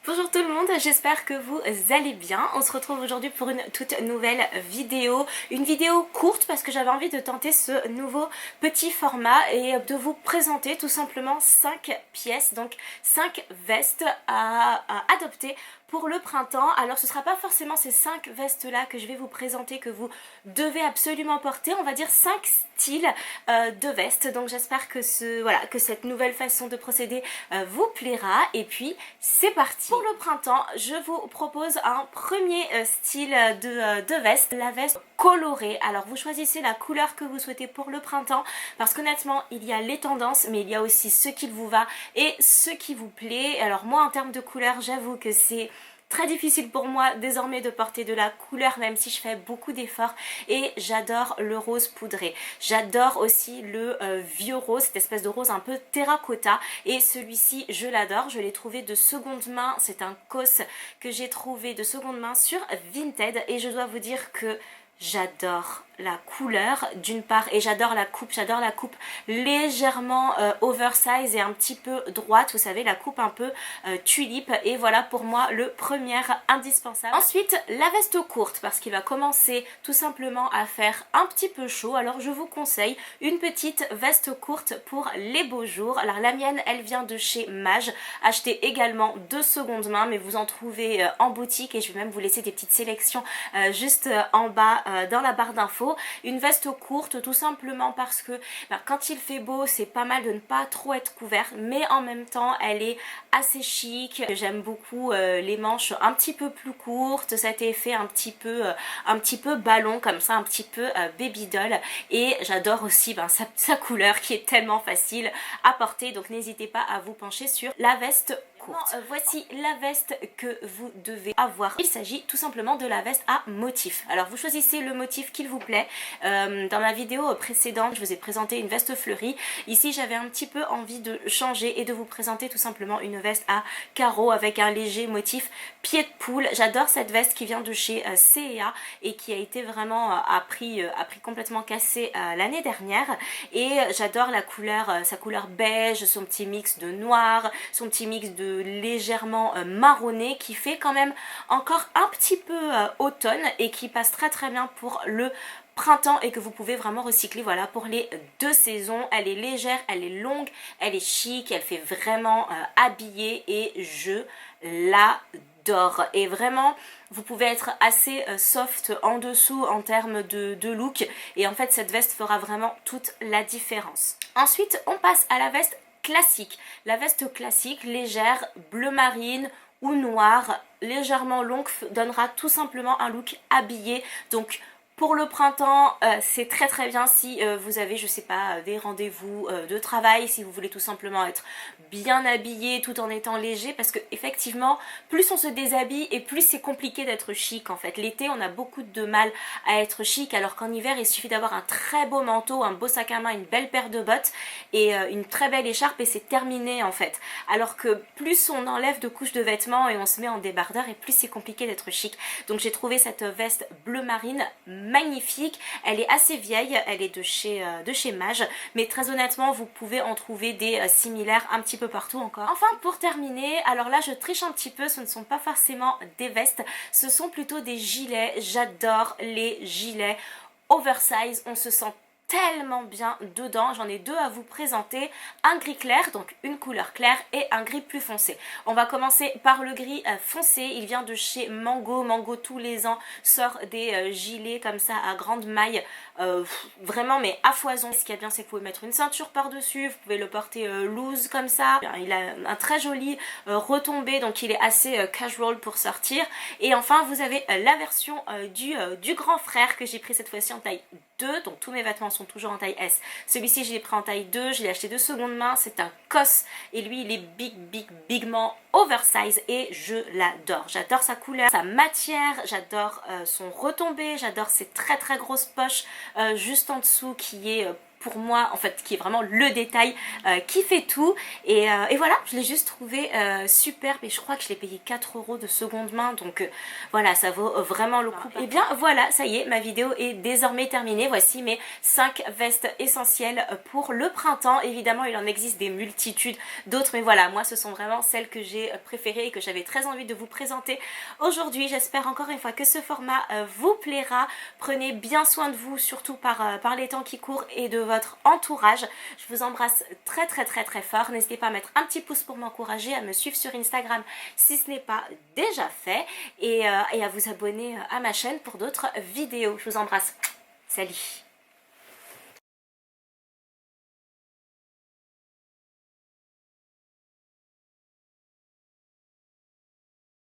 Bonjour tout le monde, j'espère que vous allez bien. On se retrouve aujourd'hui pour une toute nouvelle vidéo. Une vidéo courte parce que j'avais envie de tenter ce nouveau petit format et de vous présenter tout simplement 5 pièces, donc 5 vestes à adopter pour le printemps. Alors ce ne sera pas forcément ces 5 vestes là que je vais vous présenter que vous devez absolument porter, on va dire 5 styles de vestes. Donc j'espère que que cette nouvelle façon de procéder vous plaira. Et puis c'est parti. Pour le printemps, je vous propose un premier style de veste, la veste colorée. Alors vous choisissez la couleur que vous souhaitez pour le printemps parce qu'honnêtement il y a les tendances mais il y a aussi ce qui vous va et ce qui vous plaît. Alors moi en termes de couleur, j'avoue que c'est très difficile pour moi désormais de porter de la couleur même si je fais beaucoup d'efforts et j'adore le rose poudré. J'adore aussi le vieux rose, cette espèce de rose un peu terracotta et celui-ci je l'adore, je l'ai trouvé de seconde main, c'est un COS que j'ai trouvé de seconde main sur Vinted et je dois vous dire que j'adore la couleur d'une part et j'adore la coupe légèrement oversize et un petit peu droite, vous savez la coupe un peu tulipe et voilà pour moi le premier indispensable. Ensuite la veste courte parce qu'il va commencer tout simplement à faire un petit peu chaud, alors je vous conseille une petite veste courte pour les beaux jours. Alors la mienne elle vient de chez Mage, achetée également de seconde main mais vous en trouvez en boutique et je vais même vous laisser des petites sélections juste en bas dans la barre d'infos. Une veste courte tout simplement parce que quand il fait beau c'est pas mal de ne pas trop être couvert mais en même temps elle est assez chic. J'aime beaucoup les manches un petit peu plus courtes, cet effet un petit peu ballon comme ça, un petit peu baby doll et j'adore aussi sa couleur qui est tellement facile à porter, donc n'hésitez pas à vous pencher sur la veste courte. Voici la veste que vous devez avoir. Il s'agit tout simplement de la veste à motif. Alors vous choisissez le motif qu'il vous plaît. Dans ma vidéo précédente, je vous ai présenté une veste fleurie. Ici, j'avais un petit peu envie de changer et de vous présenter tout simplement une veste à carreaux avec un léger motif pied de poule. J'adore cette veste qui vient de chez C&A et qui a été vraiment à prix complètement cassé l'année dernière. Et j'adore la couleur, sa couleur beige, son petit mix de noir, son petit mix de légèrement marronné qui fait quand même encore un petit peu automne et qui passe très très bien pour le printemps et que vous pouvez vraiment recycler voilà pour les deux saisons. Elle est légère, elle est longue, elle est chic, elle fait vraiment habillée et je l'adore. Et vraiment vous pouvez être assez soft en dessous en termes de look et en fait cette veste fera vraiment toute la différence. Ensuite on passe à la veste classique. La veste classique légère, bleu marine ou noire, légèrement longue, donnera tout simplement un look habillé. Donc pour le printemps, c'est très très bien si vous avez, je sais pas, des rendez-vous de travail, si vous voulez tout simplement être bien habillé tout en étant léger, parce que effectivement, plus on se déshabille et plus c'est compliqué d'être chic en fait. L'été, on a beaucoup de mal à être chic, alors qu'en hiver, il suffit d'avoir un très beau manteau, un beau sac à main, une belle paire de bottes et une très belle écharpe et c'est terminé en fait. Alors que plus on enlève de couches de vêtements et on se met en débardeur et plus c'est compliqué d'être chic. Donc j'ai trouvé cette veste bleu marine magnifique, elle est assez vieille, elle est de chez Mage, mais très honnêtement vous pouvez en trouver des similaires un petit peu partout encore. Enfin pour terminer, alors là je triche un petit peu, ce ne sont pas forcément des vestes, ce sont plutôt des gilets. J'adore les gilets oversize, on se sent tellement bien dedans. J'en ai deux à vous présenter, un gris clair, donc une couleur claire, et un gris plus foncé. On va commencer par le gris foncé, il vient de chez Mango. Mango tous les ans sort des gilets comme ça à grande maille, vraiment mais à foison. Ce qui est bien c'est que vous pouvez mettre une ceinture par dessus, vous pouvez le porter loose comme ça. Il a un très joli retombé, donc il est assez casual pour sortir. Et enfin vous avez la version du grand frère que j'ai pris cette fois-ci en taille 2, donc tous mes vêtements sont toujours en taille S. Celui-ci je l'ai pris en taille 2, je l'ai acheté de seconde main, c'est un COS et lui il est bigement oversize et je l'adore. J'adore sa couleur, sa matière, j'adore son retombé, j'adore ses très très grosses poches juste en dessous qui est pour moi, en fait, qui est vraiment le détail qui fait tout. Et voilà, je l'ai juste trouvé superbe et je crois que je l'ai payé 4 € de seconde main. Donc voilà, ça vaut vraiment le coup. Et bien voilà, ça y est, ma vidéo est désormais terminée. Voici mes 5 vestes essentielles pour le printemps. Évidemment, il en existe des multitudes d'autres, mais voilà, moi ce sont vraiment celles que j'ai préférées et que j'avais très envie de vous présenter aujourd'hui. J'espère encore une fois que ce format vous plaira. Prenez bien soin de vous, surtout par les temps qui courent, et de votre entourage. Je vous embrasse très très très très fort. N'hésitez pas à mettre un petit pouce pour m'encourager, à me suivre sur Instagram si ce n'est pas déjà fait, et à vous abonner à ma chaîne pour d'autres vidéos. Je vous embrasse. Salut!